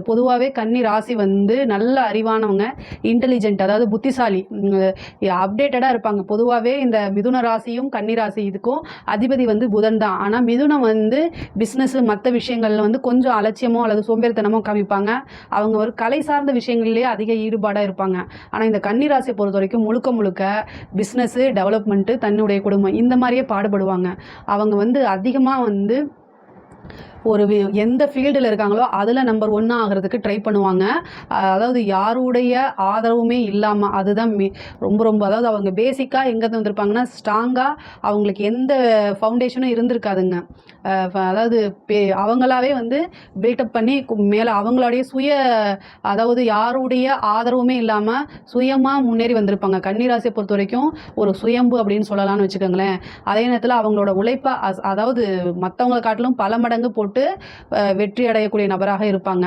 பொதுவாகவே கன்னி ராசி வந்து நல்ல அறிவானவங்க, இன்டெலிஜென்ட், அதாவது புத்திசாலி, அப்டேட்டடாக இருப்பாங்க. பொதுவாகவே இந்த மிதுன ராசியும் கன்னி ராசி இதுக்கும் அதிபதி வந்து புதன் தான். ஆனால் மிதுனம் வந்து பிஸ்னஸ் மற்ற விஷயங்களில் வந்து கொஞ்சம் அலட்சியமோ அல்லது சோம்பேறித்தனமோ காமிப்பாங்க. அவங்க ஒரு கலை சார்ந்த விஷயங்கள்லேயே அதிக ஈடுபாடாக இருப்பாங்க. ஆனால் இந்த கன்னி ராசியை பொறுத்த வரைக்கும் முழுக்க முழுக்க பிஸ்னஸ்ஸு, டெவலப்மெண்ட்டு, தன்னுடைய குடும்பம் இந்த மாதிரியே பாடுபடுவாங்க. அவங்க வந்து அதிகமாக வந்து ஒரு எந்த ஃபீல்டில் இருக்காங்களோ அதில் நம்பர் 1 ஆகிறதுக்கு ட்ரை பண்ணுவாங்க. அதாவது யாருடைய ஆதரவுமே இல்லாமல், அதுதான் ரொம்ப ரொம்ப அதாவது அவங்க பேசிக்காக எங்கேருந்து வந்திருப்பாங்கன்னா ஸ்ட்ராங்காக அவங்களுக்கு எந்த ஃபவுண்டேஷனும் இருந்திருக்காதுங்க. அதாவது அவங்களாவே வந்து பில்டப் பண்ணி மேலே அவங்களுடைய அதாவது யாருடைய ஆதரவுமே இல்லாமல் சுயமாக முன்னேறி வந்திருப்பாங்க. கன்னிராசியை பொறுத்த வரைக்கும் ஒரு சுயம்பு அப்படின்னு சொல்லலாம்னு வச்சுக்கோங்களேன். அதே நேரத்தில் அவங்களோட உழைப்பை அதாவது மற்றவங்களை காட்டிலும் பல மடங்கு போட்டு வெற்றி அடையக்கூடிய நபராக இருப்பாங்க.